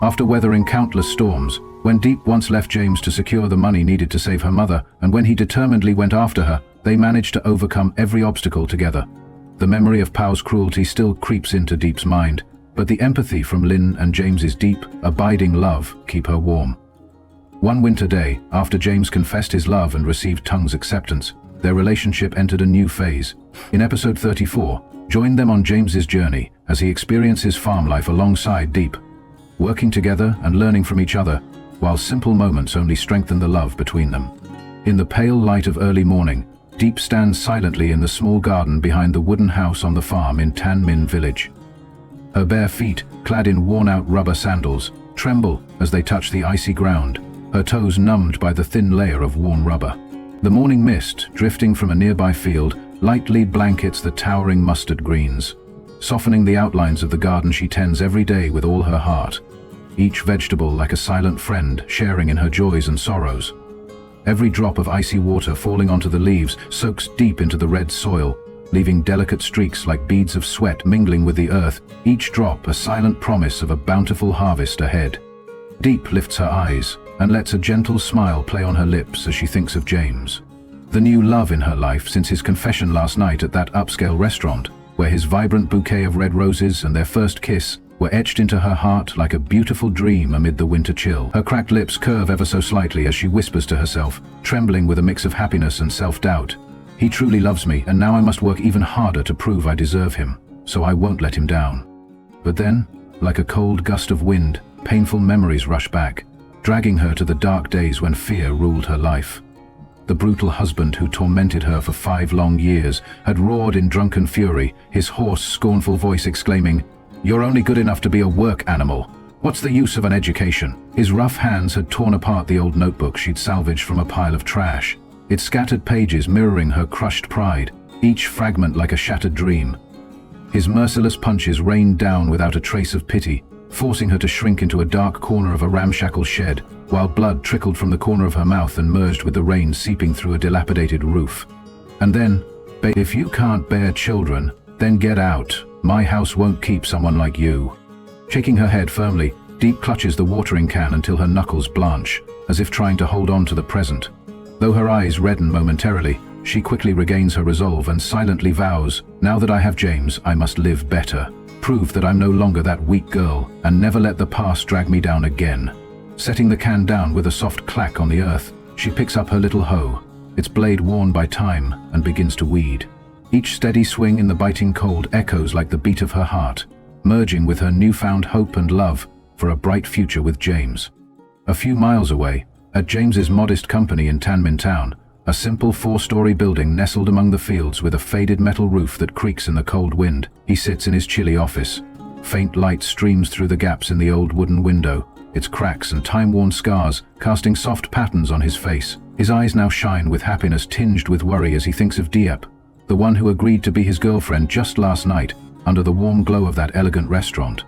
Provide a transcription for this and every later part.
After weathering countless storms, when Diep once left James to secure the money needed to save her mother, and when he determinedly went after her, they managed to overcome every obstacle together. The memory of Pau's cruelty still creeps into Diep's mind, but the empathy from Lynn and James's deep, abiding love keep her warm. One winter day, after James confessed his love and received Tung's acceptance, their relationship entered a new phase. In episode 34, join them on James's journey as he experiences farm life alongside Diep, working together and learning from each other, while simple moments only strengthen the love between them. In the pale light of early morning, Diep stands silently in the small garden behind the wooden house on the farm in Tan Minh village. Her bare feet, clad in worn-out rubber sandals, tremble as they touch the icy ground, her toes numbed by the thin layer of worn rubber. The morning mist, drifting from a nearby field, lightly blankets the towering mustard greens, softening the outlines of the garden she tends every day with all her heart, each vegetable like a silent friend sharing in her joys and sorrows. Every drop of icy water falling onto the leaves soaks deep into the red soil, leaving delicate streaks like beads of sweat mingling with the earth, each drop a silent promise of a bountiful harvest ahead. Diep lifts her eyes and lets a gentle smile play on her lips as she thinks of James. The new love in her life since his confession last night at that upscale restaurant, where his vibrant bouquet of red roses and their first kiss were etched into her heart like a beautiful dream amid the winter chill. Her cracked lips curve ever so slightly as she whispers to herself, trembling with a mix of happiness and self-doubt. He truly loves me, and now I must work even harder to prove I deserve him, so I won't let him down. But then, like a cold gust of wind, painful memories rush back, dragging her to the dark days when fear ruled her life. The brutal husband who tormented her for 5 long years had roared in drunken fury, his hoarse, scornful voice exclaiming, "You're only good enough to be a work animal. What's the use of an education?" His rough hands had torn apart the old notebook she'd salvaged from a pile of trash, its scattered pages mirroring her crushed pride, each fragment like a shattered dream. His merciless punches rained down without a trace of pity, forcing her to shrink into a dark corner of a ramshackle shed, while blood trickled from the corner of her mouth and merged with the rain seeping through a dilapidated roof. And then, "If you can't bear children, then get out. My house won't keep someone like you." Shaking her head firmly, Diep clutches the watering can until her knuckles blanch, as if trying to hold on to the present. Though her eyes redden momentarily, she quickly regains her resolve and silently vows, "Now that I have James, I must live better. Prove that I'm no longer that weak girl, and never let the past drag me down again." Setting the can down with a soft clack on the earth, she picks up her little hoe, its blade worn by time, and begins to weed. Each steady swing in the biting cold echoes like the beat of her heart, merging with her newfound hope and love for a bright future with James. A few miles away, at James's modest company in Tan Minh town, a simple 4-story building nestled among the fields with a faded metal roof that creaks in the cold wind, he sits in his chilly office. Faint light streams through the gaps in the old wooden window, its cracks and time-worn scars casting soft patterns on his face. His eyes now shine with happiness tinged with worry as he thinks of Diep, the one who agreed to be his girlfriend just last night under the warm glow of that elegant restaurant.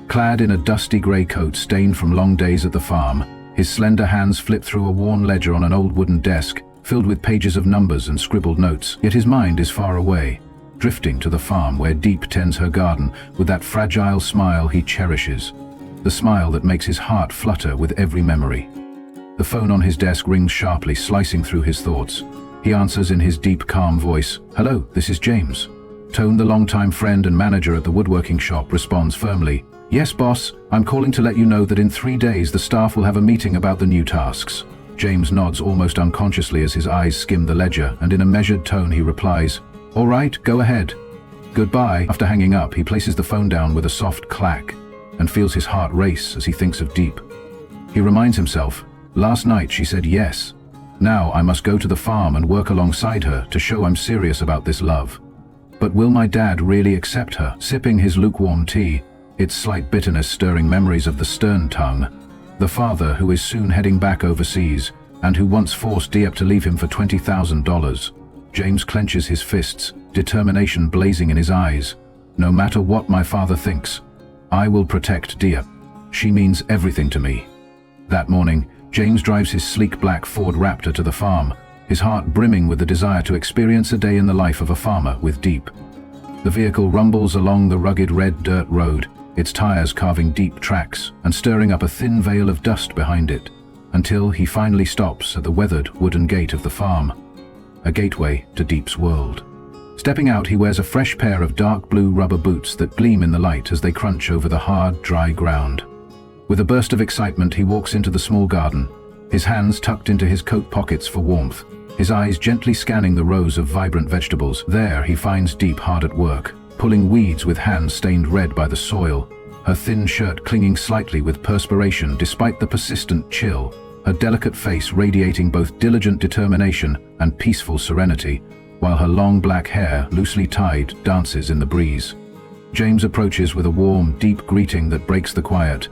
Clad in a dusty grey coat stained from long days at the farm, his slender hands flip through a worn ledger on an old wooden desk filled with pages of numbers and scribbled notes, yet his mind is far away, drifting to the farm where Diep tends her garden with that fragile smile he cherishes, the smile that makes his heart flutter with every memory. The phone on his desk rings sharply, slicing through his thoughts. He answers in his deep, calm voice. "Hello, this is James." Tone, the longtime friend and manager at the woodworking shop, responds firmly. "Yes, boss, I'm calling to let you know that in 3 days the staff will have a meeting about the new tasks." James nods almost unconsciously as his eyes skim the ledger, and in a measured tone he replies, "All right, go ahead." "Goodbye." After hanging up, he places the phone down with a soft clack and feels his heart race as he thinks of Diep. He reminds himself, last night she said yes. Now I must go to the farm and work alongside her to show I'm serious about this love. But will my dad really accept her? Sipping his lukewarm tea, its slight bitterness stirring memories of the stern tongue, the father who is soon heading back overseas, and who once forced Diep to leave him for $20,000. James clenches his fists, determination blazing in his eyes. "No matter what my father thinks, I will protect Diep. She means everything to me." That morning, James drives his sleek black Ford Raptor to the farm, his heart brimming with the desire to experience a day in the life of a farmer with Diep. The vehicle rumbles along the rugged red dirt road, its tires carving deep tracks and stirring up a thin veil of dust behind it, until he finally stops at the weathered wooden gate of the farm, a gateway to Diep's world. Stepping out, he wears a fresh pair of dark blue rubber boots that gleam in the light as they crunch over the hard, dry ground. With a burst of excitement, he walks into the small garden, his hands tucked into his coat pockets for warmth, his eyes gently scanning the rows of vibrant vegetables. There he finds Diep hard at work, pulling weeds with hands stained red by the soil, her thin shirt clinging slightly with perspiration despite the persistent chill, her delicate face radiating both diligent determination and peaceful serenity, while her long black hair, loosely tied, dances in the breeze. James approaches with a warm, deep greeting that breaks the quiet.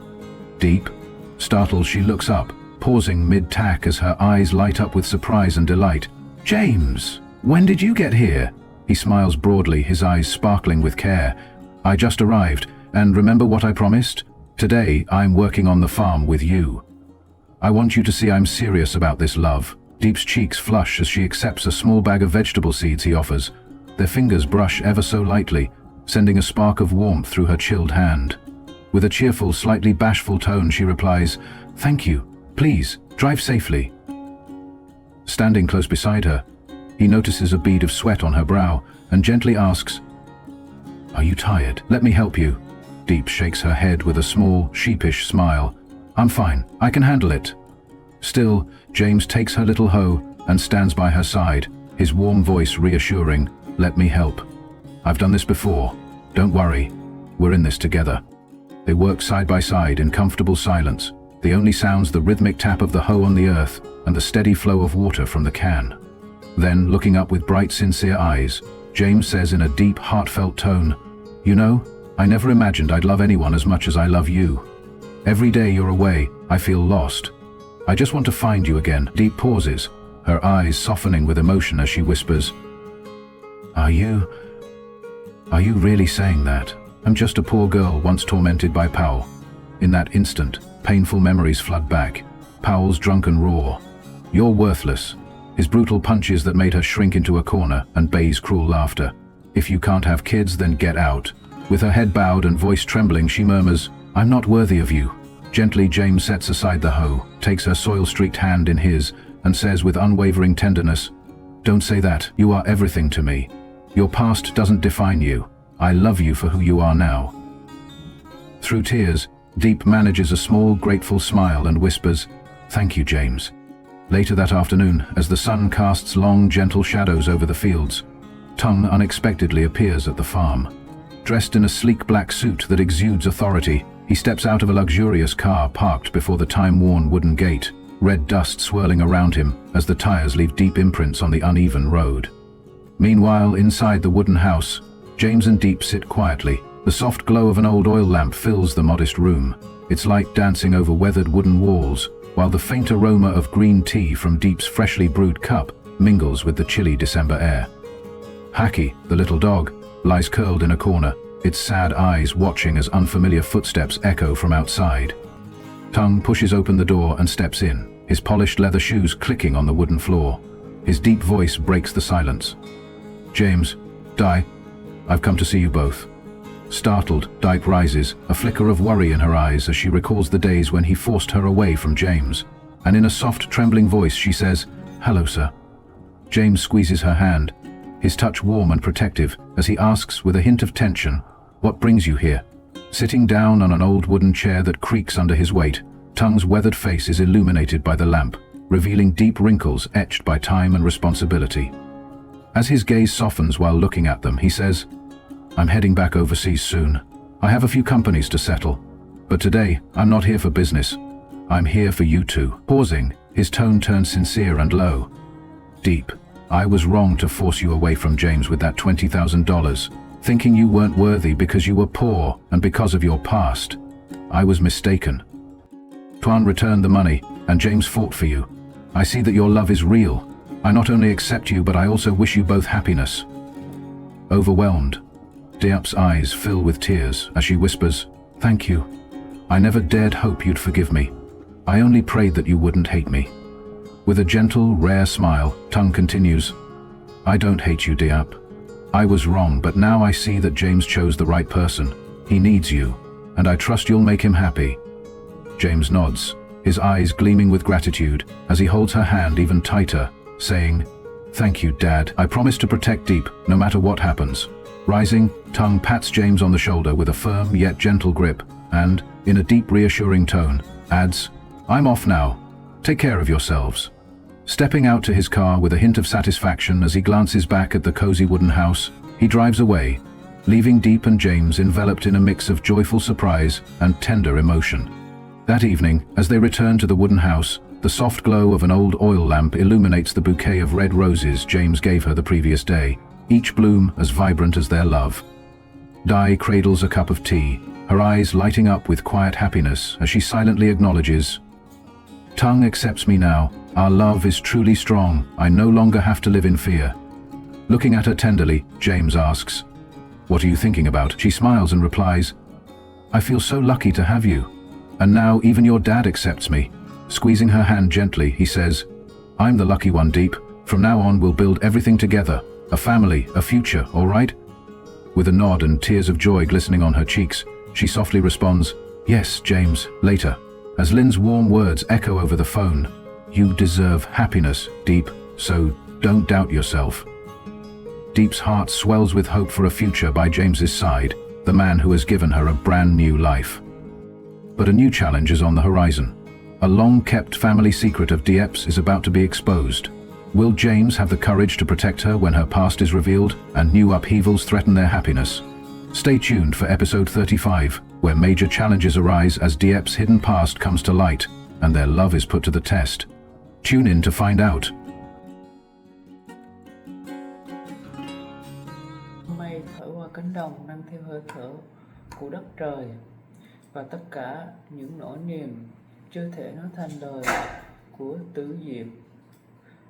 "Diep?" Startled, she looks up, pausing mid-tack as her eyes light up with surprise and delight. "James, when did you get here?" He smiles broadly, his eyes sparkling with care. "I just arrived, and remember what I promised? Today, I'm working on the farm with you. I want you to see I'm serious about this, love." Diep's cheeks flush as she accepts a small bag of vegetable seeds he offers. Their fingers brush ever so lightly, sending a spark of warmth through her chilled hand. With a cheerful, slightly bashful tone, she replies, "Thank you. Please, drive safely." Standing close beside her, he notices a bead of sweat on her brow and gently asks, "Are you tired? Let me help you." Diep shakes her head with a small, sheepish smile. "I'm fine. I can handle it." Still, James takes her little hoe and stands by her side, his warm voice reassuring, "Let me help. I've done this before. Don't worry. We're in this together." They work side by side in comfortable silence, the only sounds the rhythmic tap of the hoe on the earth and the steady flow of water from the can. Then, looking up with bright, sincere eyes, James says in a deep, heartfelt tone, "You know, I never imagined I'd love anyone as much as I love you. Every day you're away, I feel lost. I just want to find you again." Diep pauses, her eyes softening with emotion as she whispers, Are you really saying that? I'm just a poor girl once tormented by Powell." In that instant, painful memories flood back. Powell's drunken roar, "You're worthless," his brutal punches that made her shrink into a corner, and Bay's cruel laughter, "If you can't have kids, then get out." With her head bowed and voice trembling, she murmurs, "I'm not worthy of you." Gently, James sets aside the hoe, takes her soil-streaked hand in his, and says with unwavering tenderness, "Don't say that. You are everything to me. Your past doesn't define you. I love you for who you are now." Through tears, Diep manages a small, grateful smile and whispers, "Thank you, James." Later that afternoon, as the sun casts long, gentle shadows over the fields, Tung unexpectedly appears at the farm. Dressed in a sleek black suit that exudes authority, he steps out of a luxurious car parked before the time-worn wooden gate, red dust swirling around him as the tires leave deep imprints on the uneven road. Meanwhile, inside the wooden house, James and Diep sit quietly. The soft glow of an old oil lamp fills the modest room, its light dancing over weathered wooden walls, while the faint aroma of green tea from Diep's freshly brewed cup mingles with the chilly December air. Haki, the little dog, lies curled in a corner, its sad eyes watching as unfamiliar footsteps echo from outside. Tung pushes open the door and steps in, his polished leather shoes clicking on the wooden floor. His deep voice breaks the silence. "James, Di, I've come to see you both." Startled, Diep rises, a flicker of worry in her eyes as she recalls the days when he forced her away from James, and in a soft, trembling voice she says, "Hello, sir." James squeezes her hand, his touch warm and protective, as he asks with a hint of tension, "What brings you here?" Sitting down on an old wooden chair that creaks under his weight, Tung's weathered face is illuminated by the lamp, revealing deep wrinkles etched by time and responsibility. As his gaze softens while looking at them, he says, "I'm heading back overseas soon. I have a few companies to settle. But today, I'm not here for business. I'm here for you two." Pausing, his tone turns sincere and low. "Diep, I was wrong to force you away from James with that $20,000, thinking you weren't worthy because you were poor and because of your past. I was mistaken. Tuan returned the money, and James fought for you. I see that your love is real. I not only accept you, but I also wish you both happiness." Overwhelmed, Diep's eyes fill with tears as she whispers, "Thank you. I never dared hope you'd forgive me. I only prayed that you wouldn't hate me." With a gentle, rare smile, Tung continues, "I don't hate you, Diep. I was wrong, but now I see that James chose the right person. He needs you. and I trust you'll make him happy." James nods, his eyes gleaming with gratitude as he holds her hand even tighter, saying, "Thank you, Dad. I promise to protect Diep, no matter what happens." Rising, Tung pats James on the shoulder with a firm yet gentle grip and, in a deep reassuring tone, adds, "I'm off now. Take care of yourselves." Stepping out to his car with a hint of satisfaction as he glances back at the cozy wooden house, he drives away, leaving Diep and James enveloped in a mix of joyful surprise and tender emotion. That evening, as they return to the wooden house, the soft glow of an old oil lamp illuminates the bouquet of red roses James gave her the previous day, each bloom as vibrant as their love. Di cradles a cup of tea, her eyes lighting up with quiet happiness as she silently acknowledges, "Tung accepts me now. Our love is truly strong. I no longer have to live in fear." Looking at her tenderly, James asks, "What are you thinking about?" She smiles and replies, "I feel so lucky to have you. And now even your dad accepts me." Squeezing her hand gently, he says, "I'm the lucky one, Diep. From now on we'll build everything together. A family, a future, all right?" With a nod and tears of joy glistening on her cheeks, she softly responds, "Yes, James, later." As Lynn's warm words echo over the phone, "You deserve happiness, Diep, so don't doubt yourself." Diep's heart swells with hope for a future by James's side, the man who has given her a brand new life. But a new challenge is on the horizon. A long-kept family secret of Diep's is about to be exposed. Will James have the courage to protect her when her past is revealed and new upheavals threaten their happiness? Stay tuned for episode 35, where major challenges arise as Diep's hidden past comes to light and their love is put to the test. Tune in to find out. Mây thổi qua cánh đồng mang theo hơi thở của đất trời và tất cả những nỗi niềm chưa thể nói thành lời của Tu Diep.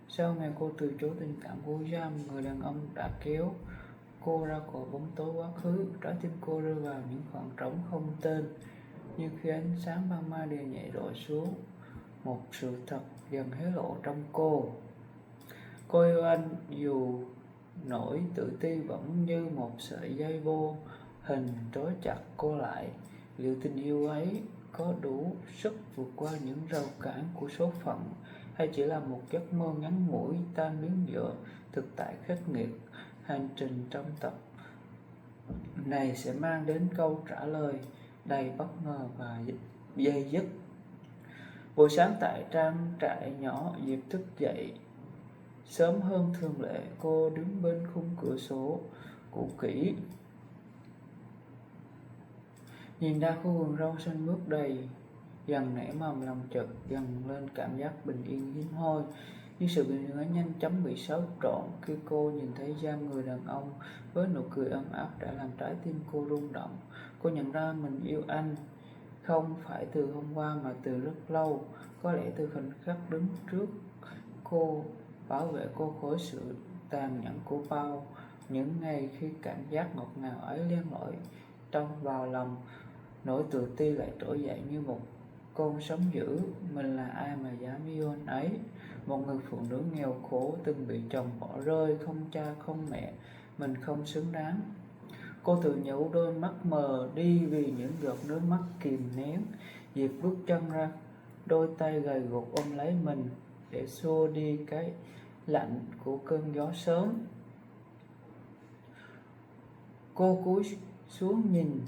Sau ngày cô từ chối tình cảm của James, người đàn ông đã kéo cô ra khỏi bóng tối quá khứ. Trái tim cô rơi vào những khoảng trống không tên, như khi ánh sáng ban mai đều nhẹ rọi xuống. Một sự thật dần hé lộ trong cô. Cô yêu anh dù nỗi tự ti vẫn như một sợi dây vô hình trói chặt cô lại. Liệu tình yêu ấy có đủ sức vượt qua những rào cản của số phận, hay chỉ là một giấc mơ ngắn ngủi tan biến giữa thực tại khắc nghiệt? Hành trình trong tập này sẽ mang đến câu trả lời đầy bất ngờ và dây dứt. Buổi sáng tại trang trại nhỏ, Diệp thức dậy sớm hơn thường lệ. Cô đứng bên khung cửa sổ cũ kỹ, nhìn ra khu vườn rau xanh mướt đầy dần nảy mầm, lòng chợt dần lên cảm giác bình yên hiếm hoi. Nhưng sự bình yên ấy nhanh chóng bị xáo trộn khi cô nhìn thấy Giang, người đàn ông với nụ cười ấm áp đã làm trái tim cô rung động. Cô nhận ra mình yêu anh không phải từ hôm qua mà từ rất lâu, có lẽ từ khoảnh khắc đứng trước cô, bảo vệ cô khỏi sự tàn nhẫn của bao những ngày, khi cảm giác ngọt ngào ấy len lỏi trong vào lòng. Nỗi tự ti lại trỗi dậy như một con sóng dữ. Mình là ai mà dám yêu anh ấy? Một người phụ nữ nghèo khổ, từng bị chồng bỏ rơi, không cha không mẹ, mình không xứng đáng. Cô tự nhủ, đôi mắt mờ đi vì những giọt nước mắt kìm nén. Diệp bước chân ra, đôi tay gầy guộc ôm lấy mình để xua đi cái lạnh của cơn gió sớm. Cô cúi xuống nhìn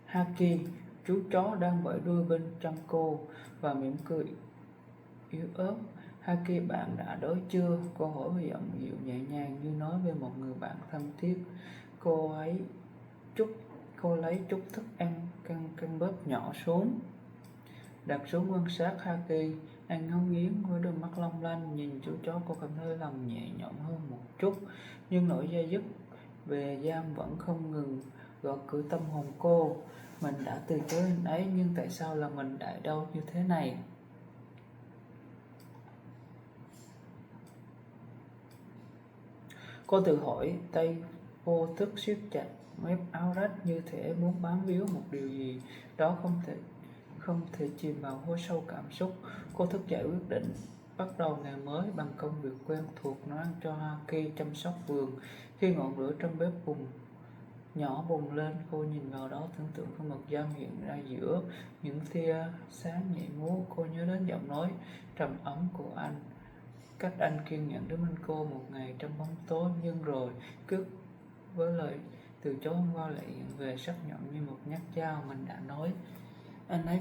Haki, chú chó đang bẫy đuôi bên chân cô, và mỉm cười yếu ớt. Haki, bạn đã đói chưa? Cô hỏi với giọng dịu nhẹ nhàng như nói với một người bạn thân thiết. Cô lấy chút thức ăn căn bếp nhỏ xuống, đặt xuống quan sát Haki. Anh ngấu nghiến với đôi mắt long lanh nhìn chú chó. Cô cảm thấy lòng nhẹ nhõm hơn một chút, nhưng nỗi dây dứt về Giang vẫn không ngừng gõ cửa tâm hồn cô. Mình đã từ chối anh ấy, nhưng tại sao là mình đại đâu như thế này? Cô tự hỏi, tay vô thức siết chặt mép áo rách như thể muốn bám víu một điều gì đó không thể chìm vào hố sâu cảm xúc. Cô thức dậy quyết định bắt đầu ngày mới bằng công việc quen thuộc, nấu ăn cho Haki, chăm sóc vườn. Khi ngọn lửa trong bếp bùng nhỏ bùng lên. Cô nhìn vào đó, tưởng tượng con mực giam hiện ra giữa những tia sáng nhảy múa. Cô nhớ đến giọng nói trầm ấm của anh, cách anh kiên nhẫn đến bên cô một ngày trong bóng tối, nhưng rồi cứ với lời từ chối hôm qua lại hiện về sắc nhọn như một nhát dao. Mình đã nói anh ấy